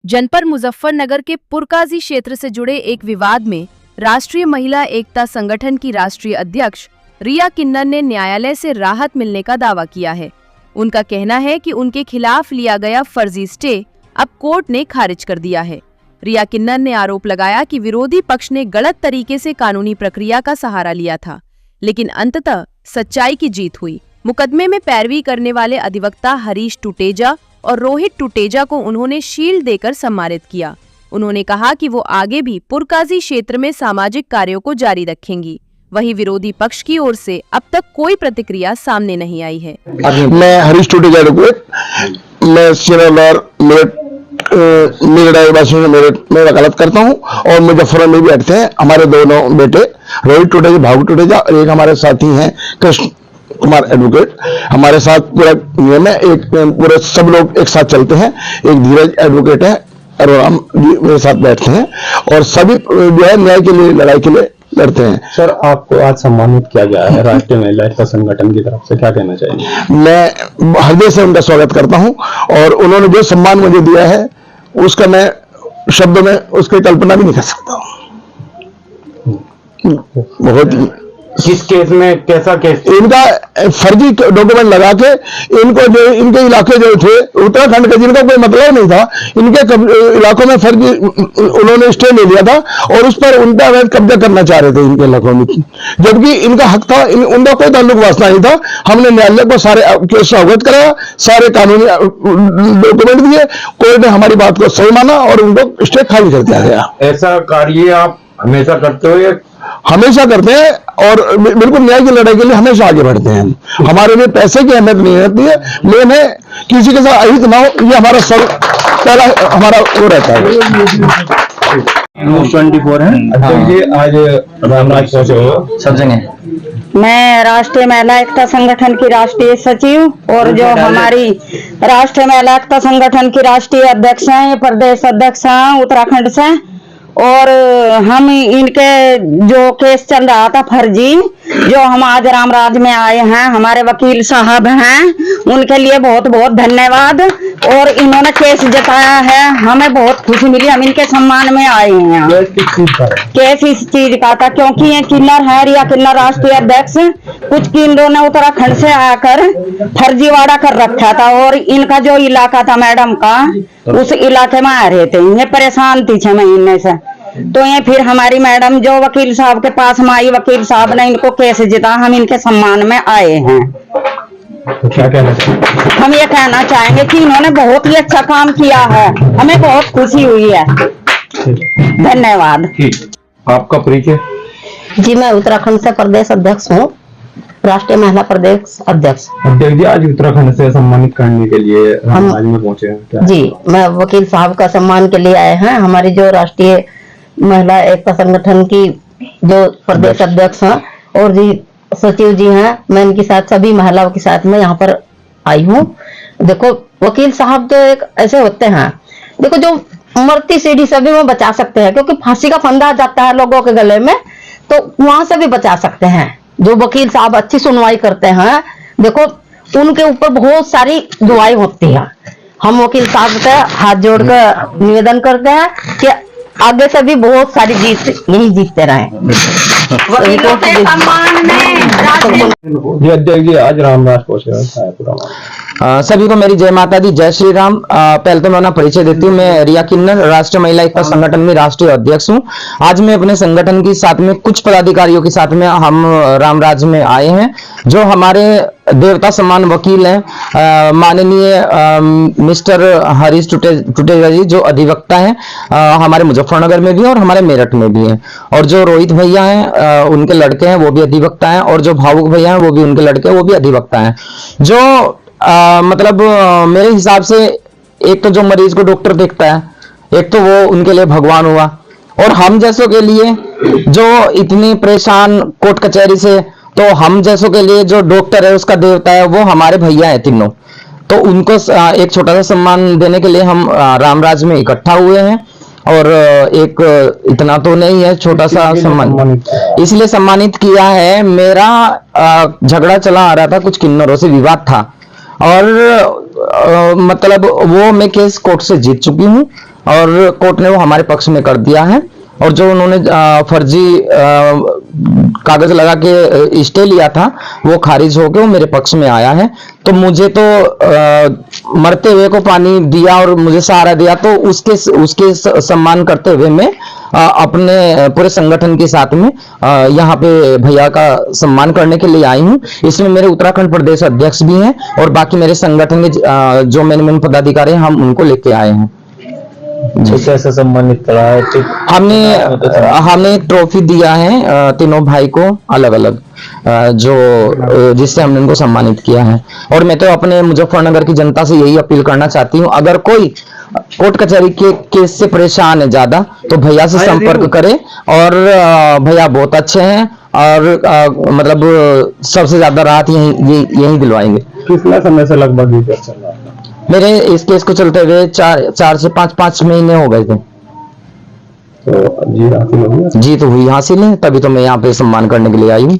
जनपद मुजफ्फरनगर के पुरकाजी क्षेत्र से जुड़े एक विवाद में राष्ट्रीय महिला एकता संगठन की राष्ट्रीय अध्यक्ष रिया किन्नर ने न्यायालय से राहत मिलने का दावा किया है। उनका कहना है कि उनके खिलाफ लिया गया फर्जी स्टे अब कोर्ट ने खारिज कर दिया है। रिया किन्नर ने आरोप लगाया कि विरोधी पक्ष ने गलत तरीके से कानूनी प्रक्रिया का सहारा लिया था, लेकिन अंततः सच्चाई की जीत हुई। मुकदमे में पैरवी करने वाले अधिवक्ता हरीश टुटेजा और रोहित टुटेजा को उन्होंने शील्ड देकर सम्मानित किया। उन्होंने कहा कि वो आगे भी पुरकाजी क्षेत्र में सामाजिक कार्यों को जारी रखेंगी। वहीं विरोधी पक्ष की ओर से अब तक कोई प्रतिक्रिया सामने नहीं आई है। मैं हरीश टुटेजा मैं मेरा गलत करता हूँ और मुजफ्फरनगर में भी बैठते हैं हमारे दोनों बेटे रोहित टुटेजा, भागु टुटेजा और एक हमारे साथी हैं कृष्ण कुमार एडवोकेट। हमारे साथ पूरा नियम है, एक पूरे सब लोग एक साथ चलते हैं। एक धीरज एडवोकेट है और हम मेरे साथ बैठते हैं और सभी जो है न्याय के लिए, लड़ाई के लिए लड़ते हैं। सर, आपको आज सम्मानित किया गया है राष्ट्रीय महिला एकता संगठन की तरफ से, क्या कहना चाहिए? मैं हृदय से उनका स्वागत करता हूं और उन्होंने जो सम्मान मुझे दिया है उसका मैं शब्दों में उसकी कल्पना भी नहीं कर सकता। बहुत किस केस में, कैसा केस? इनका फर्जी डॉक्यूमेंट लगा के इनको जो इनके इलाके जो थे उत्तराखंड के, जिनका कोई मतलब नहीं था, इनके इलाकों में फर्जी उन्होंने स्टे ले लिया था और उस पर उनका अवैध कब्जा करना चाह रहे थे इनके इलाकों में, जबकि इनका हक था, उनका कोई ताल्लुक वास्ता नहीं था। हमने न्यायालय को सारे केस अवगत कराया, सारे कानूनी डॉक्यूमेंट दिए, कोर्ट ने हमारी बात को सही माना और उनको स्टे खाली कर दिया गया। ऐसा कार्य आप हमेशा करते हो? हमेशा करते हैं और बिल्कुल न्याय की लड़ाई के लिए हमेशा आगे बढ़ते हैं। हमारे लिए पैसे की अहमियत नहीं रहती है, मेन है किसी के साथ अहित ना हो, ये हमारा सब पहला हमारा वो रहता है। 24 है। ये आज रामराज पहुंचे हो सब जगह। मैं राष्ट्रीय महिला एकता संगठन की राष्ट्रीय सचिव और जो हमारी राष्ट्रीय महिला एकता संगठन की राष्ट्रीय अध्यक्ष हैं, ये प्रदेश अध्यक्ष हैं उत्तराखंड से, और हम इनके जो केस चल रहा था फर्जी, जो हम आज रामराज में आए हैं, हमारे वकील साहब हैं, उनके लिए बहुत बहुत धन्यवाद। और इन्होंने केस जताया है, हमें बहुत खुशी मिली, हम इनके सम्मान में आए हैं। केस इस चीज का था क्योंकि ये किन्नर है, रिया किन्नर राष्ट्रीय अध्यक्ष, कुछ किन्नरों ने उत्तराखंड से आकर फर्जीवाड़ा कर रखा था और इनका जो इलाका था मैडम का, उस इलाके में आ रहे थे, ये परेशान थी 6 महीने से। तो ये फिर हमारी मैडम जो वकील साहब के पास में आई, वकील साहब ने इनको केस जीता, हम इनके सम्मान में आए हैं। तो क्या कहना चाहिए? हम ये कहना चाहेंगे कि इन्होंने बहुत ही अच्छा काम किया है, हमें बहुत खुशी हुई है। धन्यवाद। आपका परिचय? जी, मैं उत्तराखंड से प्रदेश अध्यक्ष हूँ, राष्ट्रीय महिला प्रदेश अध्यक्ष। अध्यक्ष जी, आज उत्तराखंड से सम्मानित करने के लिए हम आज में पहुंचे हैं। जी, मैं वकील साहब का सम्मान के लिए आए हैं। हमारी जो राष्ट्रीय महिला एकता संगठन की जो प्रदेश अध्यक्ष हैं और जी सचिव जी हैं, मैं इनके साथ सभी महिलाओं के साथ में यहाँ पर आई हूँ। देखो, वकील साहब तो एक ऐसे होते हैं, देखो जो मरती सीढ़ी से भी वो बचा सकते हैं, क्योंकि फांसी का फंदा आ जाता है लोगों के गले में, तो वहां से भी बचा सकते हैं। जो वकील साहब अच्छी सुनवाई करते हैं, देखो उनके ऊपर बहुत सारी दुआएं होती है। हम वकील साहब से हाथ जोड़कर निवेदन करते हैं कि आगे से भी बहुत सारी जीत यही जीतते रहे। वकीलों के सम्मान में जी अध्यक्ष जी, आज रामराज पहुंचे। सभी को मेरी जय माता दी, जय श्री राम। पहले तो मैं अपना परिचय देती हूँ। मैं रिया किन्नर राष्ट्रीय महिला एकता संगठन में राष्ट्रीय अध्यक्ष हूँ। आज मैं अपने संगठन के साथ में कुछ पदाधिकारियों के साथ में हम रामराज में आए हैं। जो हमारे देवता सम्मान वकील हैं, माननीय मिस्टर हरीश टुटेजा जी, जो अधिवक्ता हैं, हमारे मुजफ्फरनगर में भी और हमारे मेरठ में भी हैं। और जो रोहित भैया हैं, उनके लड़के हैं, वो भी अधिवक्ता हैं। और जो भावुक भैया हैं, वो भी उनके लड़के, वो भी अधिवक्ता हैं। जो मतलब मेरे हिसाब से एक तो जो मरीज को डॉक्टर देखता है, एक तो वो उनके लिए भगवान हुआ, और हम जैसों के लिए जो इतनी परेशान कोर्ट कचहरी से, तो हम जैसों के लिए जो डॉक्टर है उसका देवता है, वो हमारे भैया है तीनों। तो उनको एक छोटा सा सम्मान देने के लिए हम रामराज में इकट्ठा हुए हैं। और एक इतना तो नहीं है, छोटा सा सम्मान इसलिए सम्मानित किया है। मेरा झगड़ा चला आ रहा था, कुछ किन्नरों से विवाद था, और मतलब वो मैं केस कोर्ट से जीत चुकी हूँ। और कोर्ट ने वो हमारे पक्ष में कर दिया है। और जो उन्होंने फर्जी कागज लगा के स्टे लिया था वो खारिज होकर वो मेरे पक्ष में आया है। तो मुझे तो मरते हुए को पानी दिया और मुझे सहारा दिया, तो उसके सम्मान करते हुए मैं अपने पूरे संगठन के साथ में यहाँ पे भैया का सम्मान करने के लिए आई हूँ। इसमें मेरे उत्तराखंड प्रदेश अध्यक्ष भी हैं और बाकी मेरे संगठन के जो मैनेजमेंट पदाधिकारी हैं, हम उनको लेके आए हैं। कैसे सम्मानित करा है? हमने एक ट्रॉफी दिया है तीनों भाई को अलग अलग, जो जिससे हमने उनको सम्मानित किया है। और मैं तो अपने मुजफ्फरनगर की जनता से यही अपील करना चाहती हूँ, अगर कोई कोर्ट कचहरी के केस से परेशान है ज्यादा तो भैया से संपर्क करे। और भैया बहुत अच्छे हैं और मतलब सबसे ज्यादा राहत यही दिलवाएंगे। कितना समय से लगभग ये केस चल रहा है? मेरे इस केस को चलते हुए 4 से 5 महीने हो गए थे। तो जीत हासिल हो गई? जीत हुई हासिल है, तभी तो मैं यहाँ पे सम्मान करने के लिए आई हूँ।